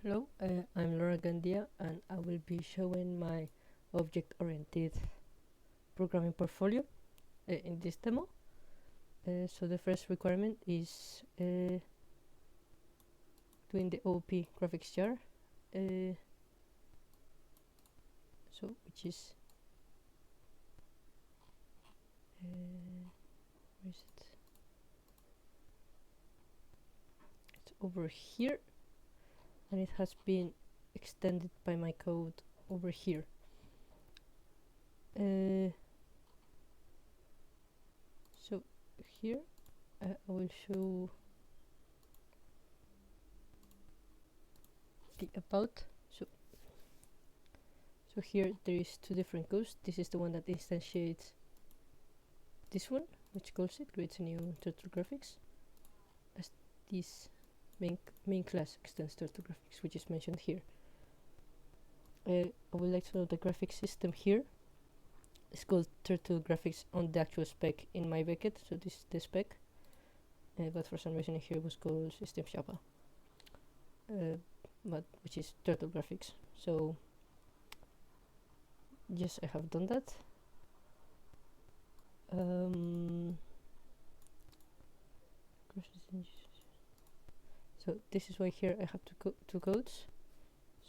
Hello, I'm Laura Gandia and I will be showing my object-oriented programming portfolio in this demo. So the first requirement is doing the OOP graphics jar, which is where is it? It's over here, and it has been extended by my code over here. So here I will show the about. So here there is two different codes. This is the one that instantiates this one, which calls it, creates a new turtle graphics, as this main class extends turtle graphics, which is mentioned here. I would like to know the graphics system here is called turtle graphics on the actual spec in my bucket, so this is the spec, but for some reason here it was called system Java, but which is turtle graphics. So yes, I have done that. So this is why here I have two codes.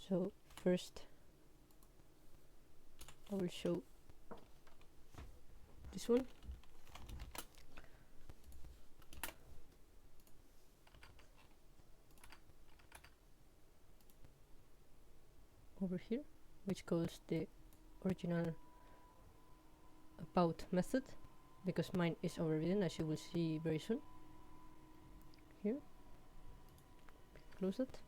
So first I will show this one. Over here, which calls the original about method, because mine is overridden, as you will see very soon. Here, close it.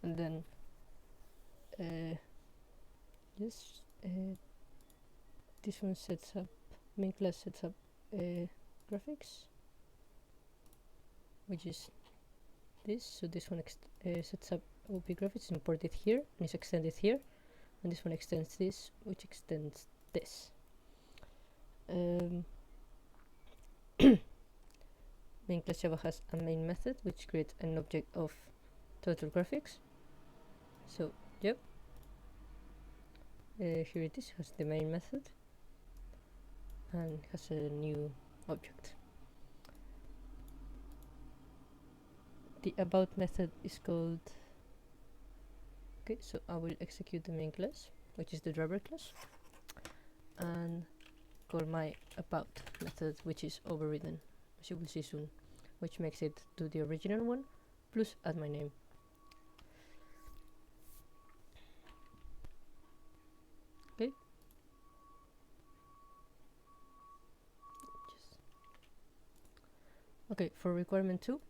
And then this one sets up, main class sets up graphics, which is this. So this one sets up OP graphics, imported here, and is extended here, and this one extends this, which extends this. Main class Java has a main method which creates an object of total graphics. So yep, here it is, has the main method and has a new object. The about method is called, okay, so I will execute the main class, which is the driver class, and call my about method, which is overridden, as you will see soon, which makes it do the original one plus add my name. Okay. Okay, for requirement 2,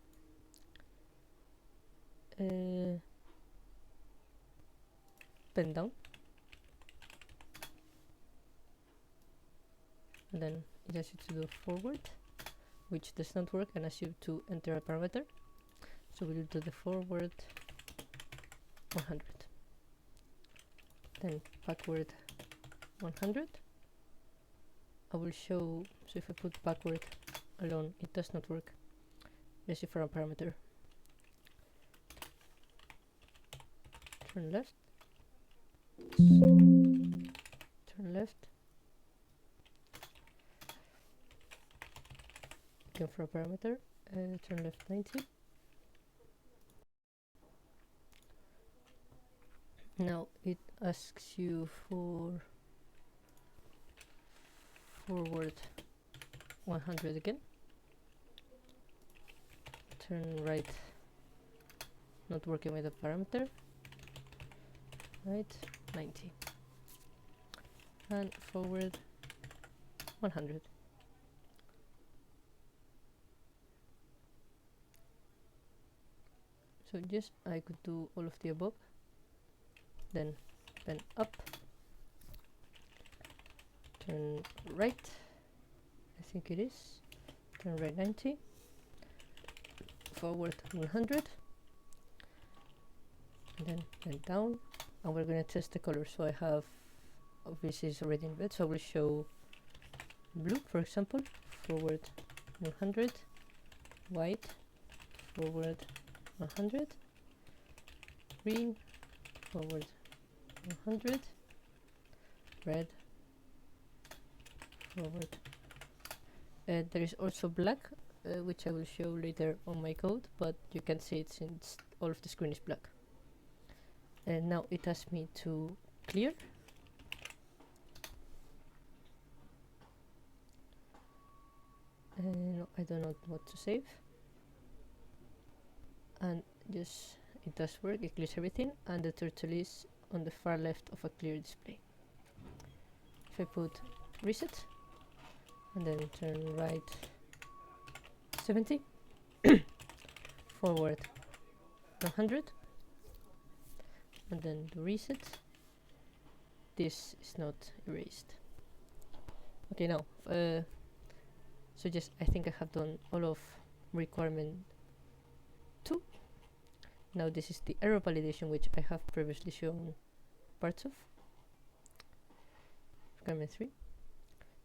pen down, and then it asks you to do forward, which does not work and asks you to enter a parameter. So we'll do the forward 100, then backward 100. I will show, so if I put backward alone, it does not work. Let's see for a parameter. Turn left, turn left, again for a parameter, turn left 90. Now it asks you for forward 100 again, turn right, not working with a parameter, right 90, and forward 100. So yes, I could do all of the above, then up, turn right, I think it is, turn right 90, forward 100, and then down, and we're going to test the color. So I have, this is already in red, so I will show blue, for example, forward 100, white, forward 100, green, forward 100, red, forward. There is also black, which I will show later on my code, but you can see it since all of the screen is black. And now it asks me to clear. No, I don't know what to save. And just, it does work, it clears everything, and the turtle is on the far left of a clear display. If I put reset, and then turn right 70, forward 100, and then the reset, this is not erased. Okay, now, so just, I think I have done all of requirement 2. Now this is the error validation, which I have previously shown parts of. Requirement 3.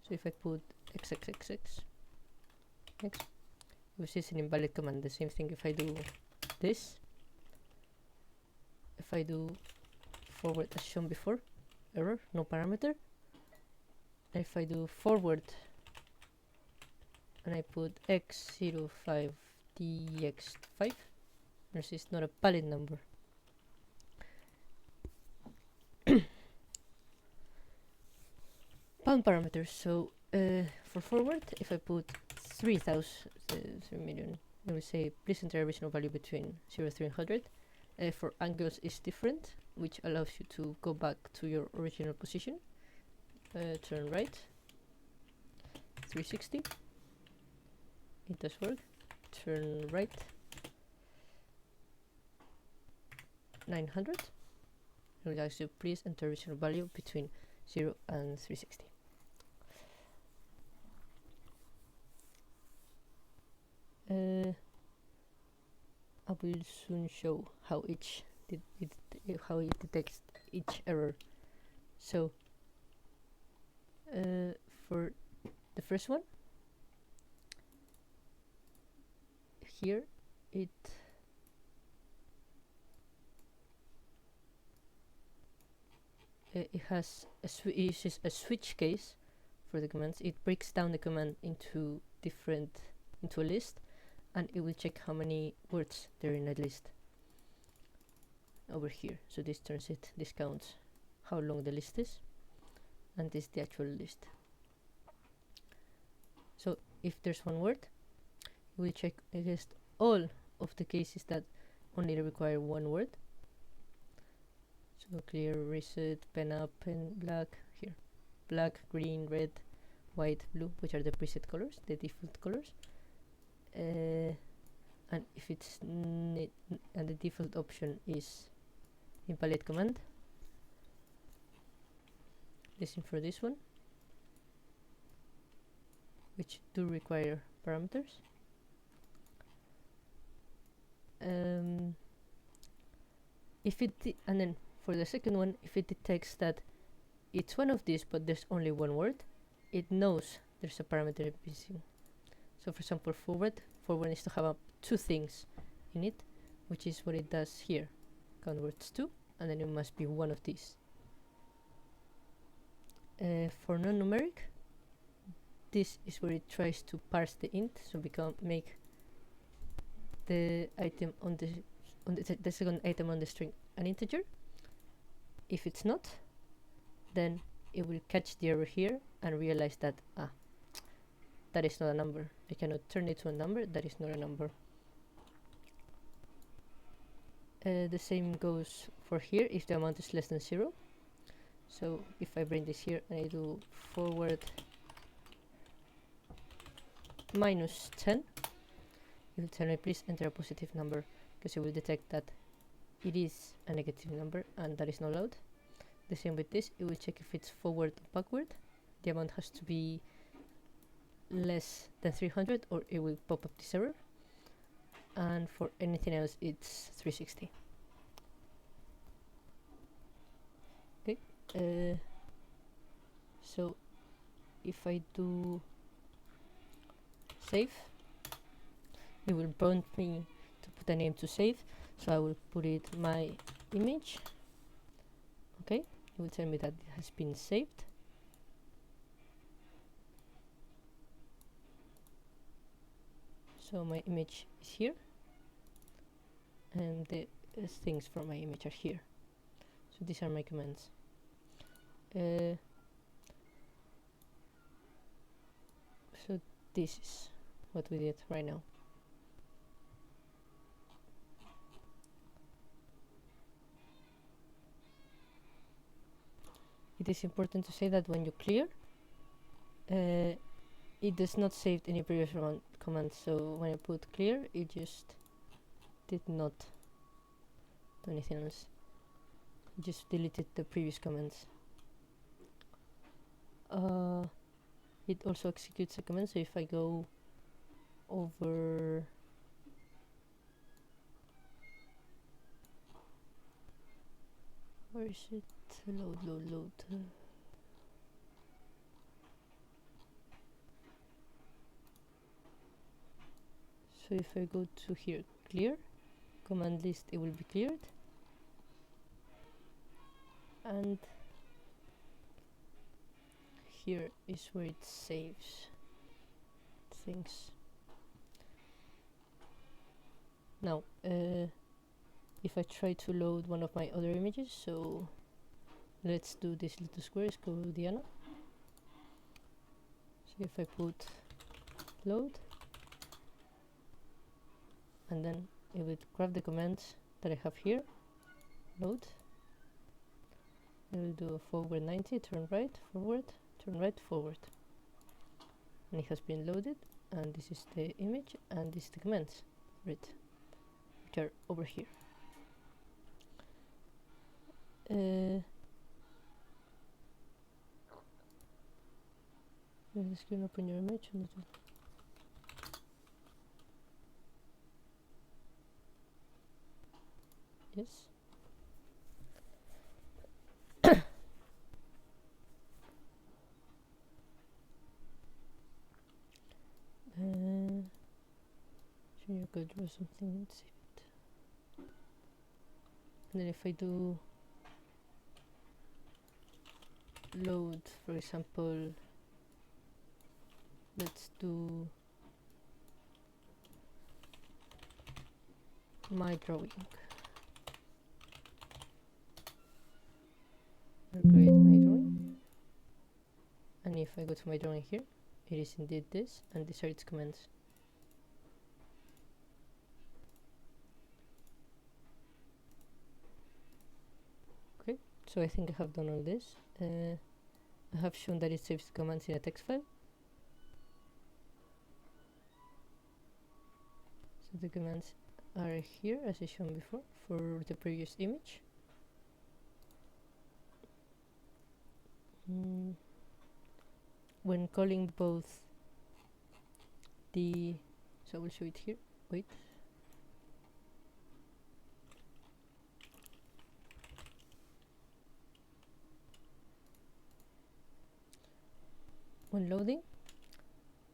So if I put xxxx, x, which is an invalid command. The same thing if I do this. If I do forward as shown before, error, no parameter. If I do forward and I put x05 dx5, this is not a valid number. Bound parameters. So for forward, if I put 3 million, I will say please enter a original value between 0, 3 and 100. For angles is different, which allows you to go back to your original position. Turn right 360. It does work. Turn right 900. I will ask you please enter original value between 0 and 360. I will soon show how how it detects each error. So for the first one, here it has uses a switch case for the commands. It breaks down the command into a list, and it will check how many words there are in a list over here. So this counts how long the list is, and this is the actual list. So if there's one word, we check against all of the cases that only require one word. So clear, reset, pen up, pen black, here black, green, red, white, blue, which are the preset colors, the default colors. And if it's and the default option is invalid command, listen for this one, which do require parameters. If it and then for the second one, if it detects that it's one of these but there's only one word, it knows there's a parameter missing. So for example, forward needs to have two things in it, which is what it does here. Count words 2, and then it must be one of these. For non-numeric, this is where it tries to parse the int, so make the item on the second item on the string an integer. If it's not, then it will catch the error here and realize that that is not a number. I cannot turn it to a number. That is not a number. The same goes for here if the amount is less than 0. So if I bring this here and I do forward -10, it will tell me please enter a positive number, because it will detect that it is a negative number and that is not allowed. The same with this, it will check if it's forward or backward. The amount has to be less than 300 or it will pop up this error. and for anything else it's 360. Okay, so if I do save, it will prompt me to put a name to save, so I will put it my image. Okay, it will tell me that it has been saved. So my image is here, and the things from my image are here. So these are my commands. So this is what we did right now. It is important to say that when you clear, it does not save any previous commands. So when I put clear, it just did not do anything else. It just deleted the previous commands. It also executes a command, so if I go over where is it? Load. So if I go to here, clear, command list, it will be cleared. And here is where it saves things. Now, if I try to load one of my other images, so let's do this little square, it's called Diana. So if I put load, and then it would grab the commands that I have here, load, it will do a forward 90, turn right, forward, turn right, forward. And it has been loaded, and this is the image, and this is the commands for it, which are over here. The screen, open your image. Yes. So you could draw something. Let's see it. And then if I do load, for example, let's do my drawing. I'll create my drawing, and if I go to my drawing here, it is indeed this, and these are its commands. Okay, so I think I have done all this. I have shown that it saves commands in a text file. So the commands are here, as I shown before, for the previous image. When calling both the, so I will show it here, wait. When loading,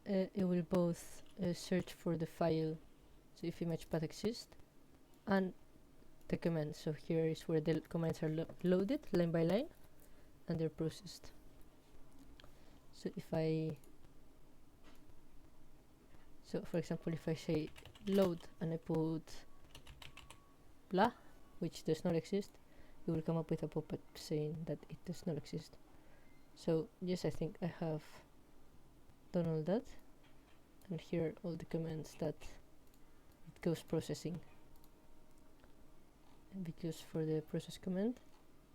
it will both search for the file, so if image path exists, and the command. So here is where the commands are loaded line by line, and they're processed. So if I, so for example, if I say load and I put blah, which does not exist, it will come up with a pop-up saying that it does not exist. So yes, I think I have done all that, and here are all the commands that it goes processing. And because for the process command,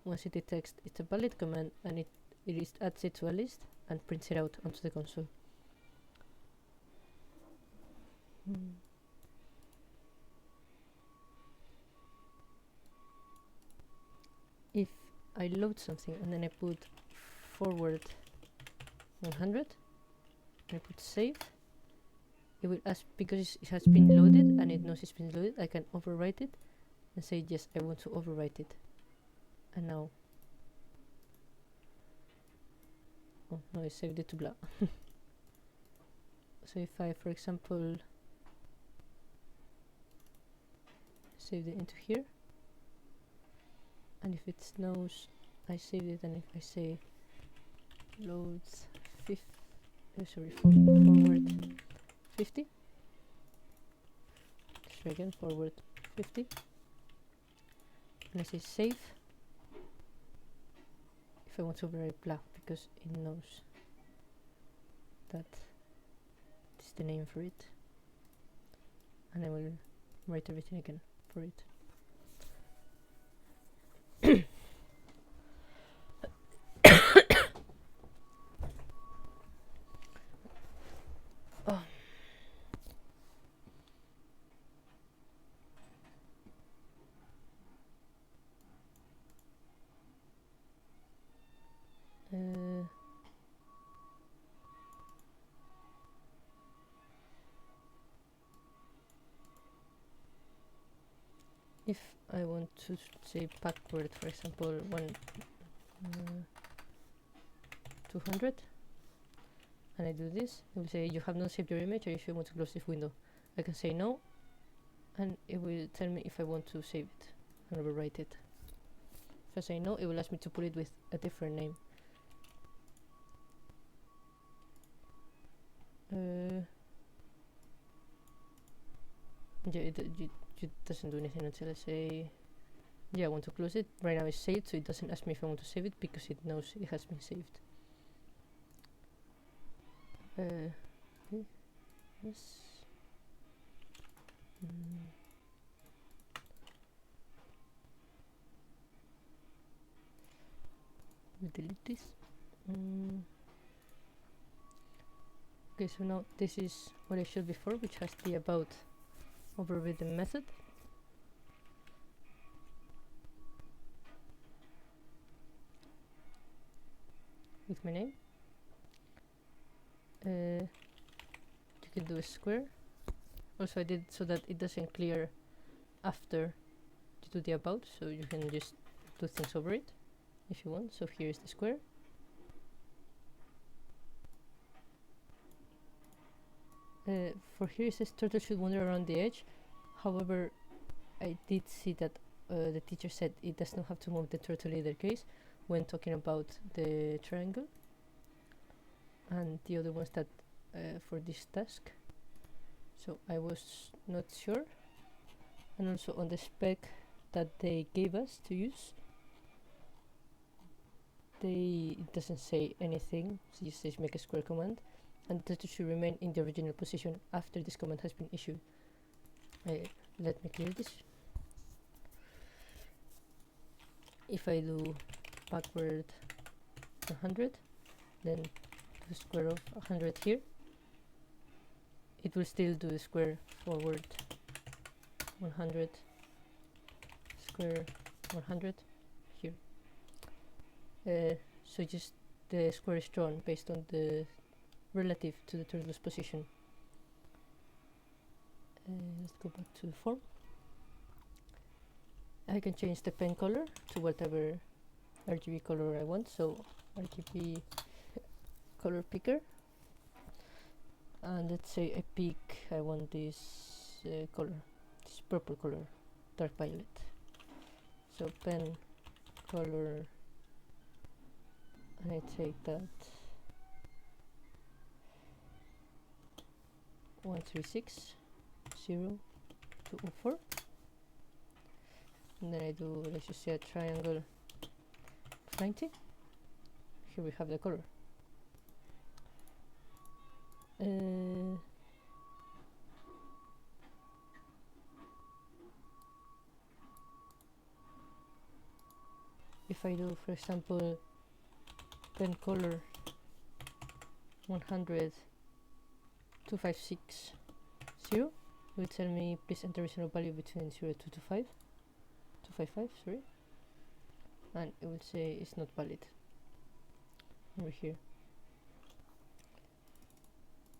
once it detects it's a valid command, and it adds it to a list and prints it out onto the console. If I load something and then I put forward 100, I put save, it will ask, because it has been loaded and it knows it's been loaded, I can overwrite it and say yes, I want to overwrite it. And now, oh no, I saved it to blah. So if I, for example, save it into here, and if it knows I saved it, and if I say loads forward 50, try again, forward 50, and I say save, if I want to overwrite blah, because it knows that is the name for it, and I will write everything again for it. Oh. If I want to say backward, for example, 200, and I do this, it will say you have not saved your image, or if you want to close this window. I can say no, and it will tell me if I want to save it and overwrite it. If I say no, it will ask me to put it with a different name. Yeah, it doesn't do anything until I say, yeah, I want to close it. Right now it's saved, so it doesn't ask me if I want to save it, because it knows it has been saved. Yes. We delete this. Okay, so now this is what I showed before, which has the about overridden method. With my name. You can do a square. Also I did so that it doesn't clear after you do the about, so you can just do things over it if you want. So here is the square. For here it says turtle should wander around the edge. However, I did see that the teacher said it does not have to move the turtle in either case when talking about the triangle and the other ones that for this task. So I was not sure. And also on the spec that they gave us to use, it doesn't say anything. So it just says make a square command, and the turtle should remain in the original position after this command has been issued. Let me clear this. If I do backward 100, then the square of 100 here, it will still do the square forward 100, square 100 here. So just the square is drawn based on the relative to the turtle's position. Let's go back to the form. I can change the pen color to whatever RGB color I want, so RGB color picker, and let's say I pick, I want this color, this purple color, dark violet. So pen color, and I take that 1360204, and then I do, let's just say a triangle of 90. Here we have the color. If I do, for example, pen color 1002560, it will tell me please enter original value between 0 to 255, sorry, and it will say it's not valid over here.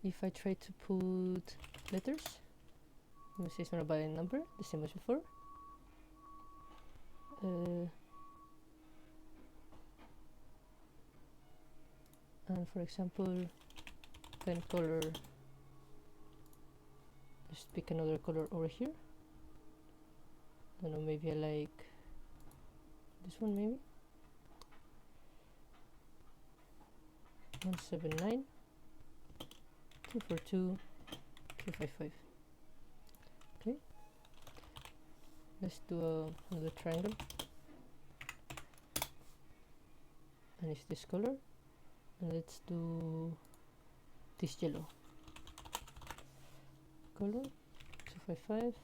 if I try to put letters, you see it's not a binary number, the same as before. And for example, pen color, let's pick another color over here. I don't know, maybe I like this one, maybe 179 242 255. Okay, let's do another triangle, and it's this color, and let's do this yellow color, 255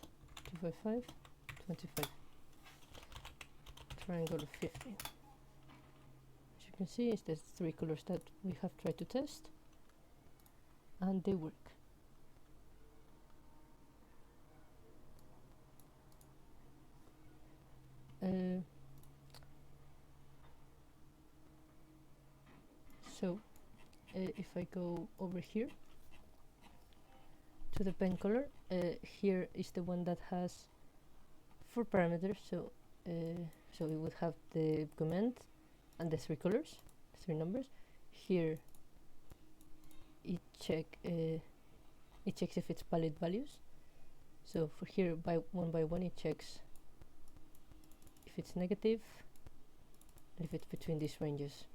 255 25, triangle 50. As you can see, it's the three colors that we have tried to test, and they work. So if I go over here to the pen color, here is the one that has 4 parameters, so so it would have the command and the 3 colors, 3 numbers. Here it checks if it's valid values. So for here, by one it checks if it's negative and if it's between these ranges.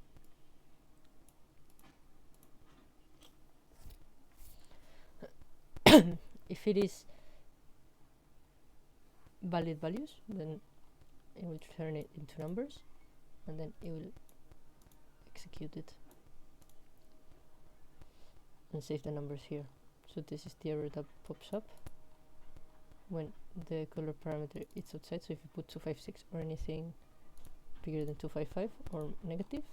If it is valid values, then it will turn it into numbers, and then it will execute it and save the numbers here. So this is the error that pops up when the color parameter is outside. So if you put 256 or anything bigger than 255 or negative,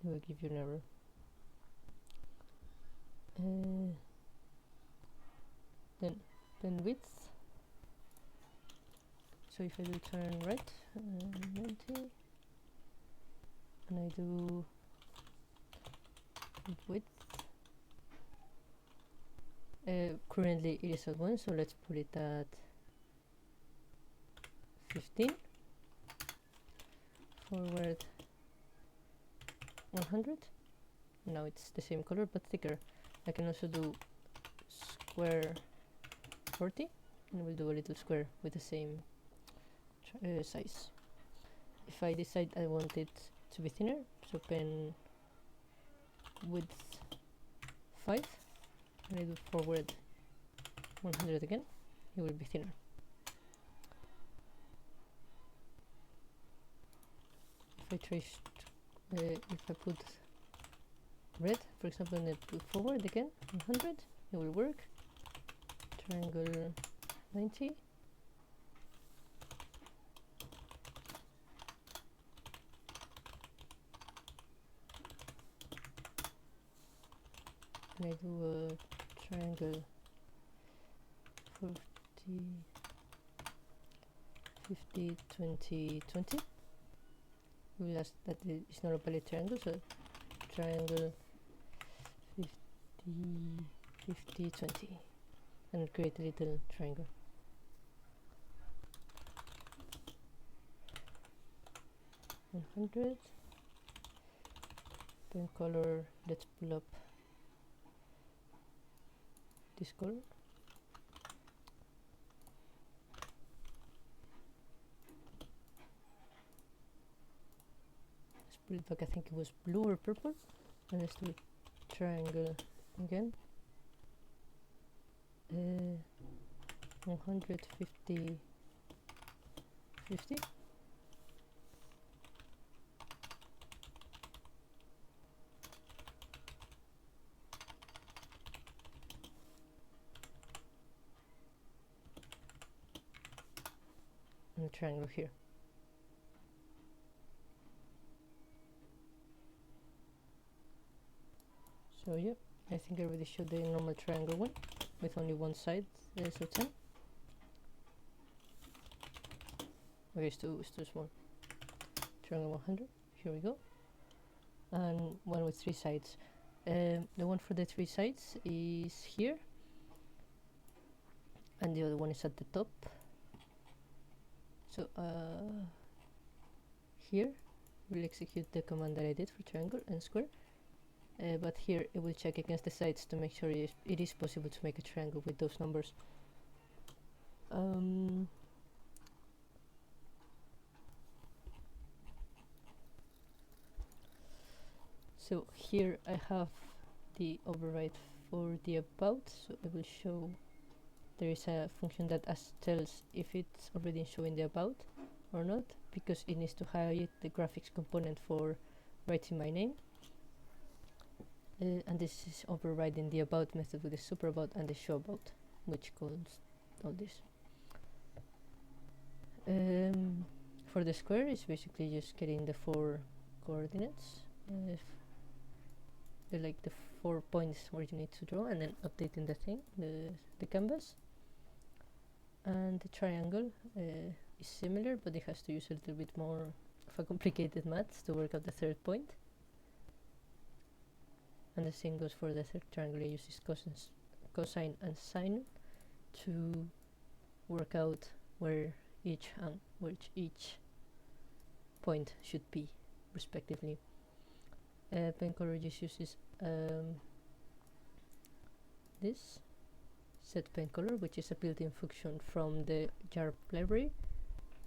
it will give you an error. Then width. So if I do turn right 90, and I do width, currently it is at 1, so let's put it at 15. Forward 100. Now it's the same color but thicker. I can also do square 40, and we'll do a little square with the same size. If I decide I want it to be thinner, so pen width 5, and I do forward 100 again, it will be thinner. If I trace, if I put red, for example, and I put forward again 100, it will work. Triangle 90. And I do a triangle 40, 50, 20, 20. We will ask that it's not a valid triangle, so triangle 50, 50, 20, and create a little triangle. $100. Pen color, let's pull up this color. Let's put it back, I think it was blue or purple. And let's do a triangle again. 150, 50. And a triangle here. So yeah, I think I already showed the normal triangle one with only one side, so 10. Okay, it's too small. Triangle 100, here we go. And one with 3 sides. The one for the 3 sides is here, and the other one is at the top. So here we'll execute the command that I did for triangle and square, but here it will check against the sides to make sure it is possible to make a triangle with those numbers. So here I have the override for the about, so it will show there is a function that tells if it's already showing the about or not, because it needs to hide the graphics component for writing my name. And this is overriding the about method with the super about and the show about, which calls all this. For the square, it's basically just getting the 4 coordinates, like the 4 points where you need to draw, and then updating the thing, the canvas. And the triangle is similar, but it has to use a little bit more of a complicated maths to work out the 3rd point. And the same goes for the third triangle. It uses cosine and sine to work out where each point should be, respectively. Pen color just uses this set pen color, which is a built-in function from the jar library,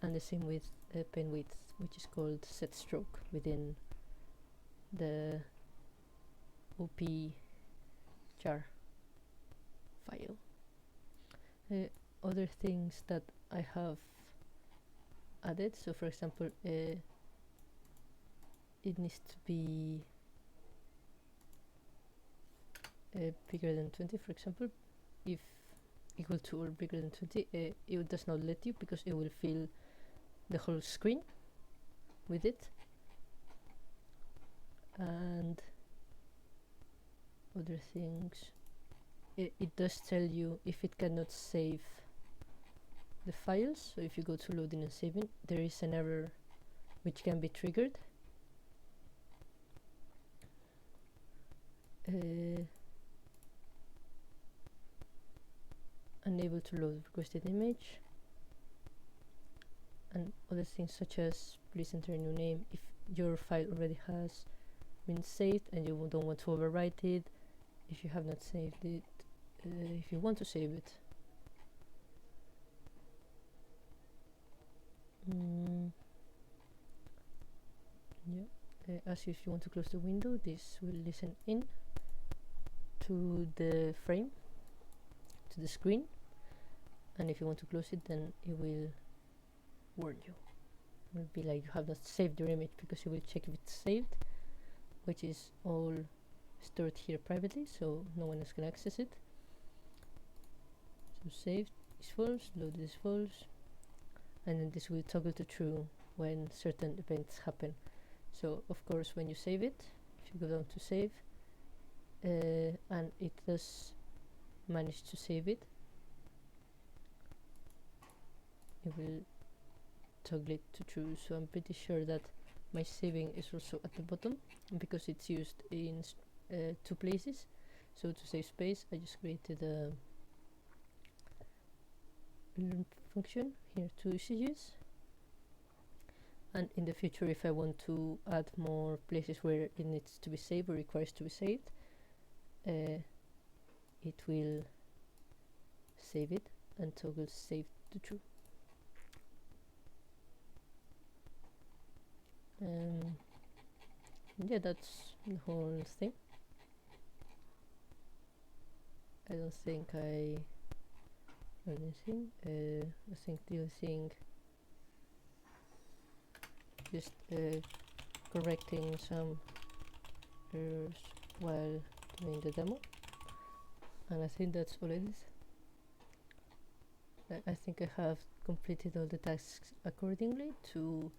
and the same with pen width, which is called set stroke within the OP jar file. Other things that I have added, so for example, it needs to be bigger than 20, for example. If equal to or bigger than 20, it does not let you, because it will fill the whole screen with it. And other things, it does tell you if it cannot save the files. So if you go to loading and saving, there is an error which can be triggered. Unable to load requested image, and other things such as please enter a new name if your file already has been saved and you don't want to overwrite it. If you have not saved it, if you want to save it, as if you want to close the window, this will listen in to the frame, to the screen, and if you want to close it, then it will warn you. It will be like you have not saved your image, because it will check if it's saved, which is all stored here privately, so no one else can access it. So saved is false, loaded is false, and then this will toggle to true when certain events happen. So of course when you save it, if you go down to save, and it does manage to save it, it will toggle it to true. So I'm pretty sure that my saving is also at the bottom, because it's used in 2 places. So to save space, I just created a learn function here, 2 usages, and in the future, if I want to add more places where it needs to be saved or requires to be saved, it will save it and toggle save to true. Yeah, that's the whole thing. I don't think I learned anything. I think the other thing, just correcting some errors while doing the demo, and I think that's all it is. I think I have completed all the tasks accordingly to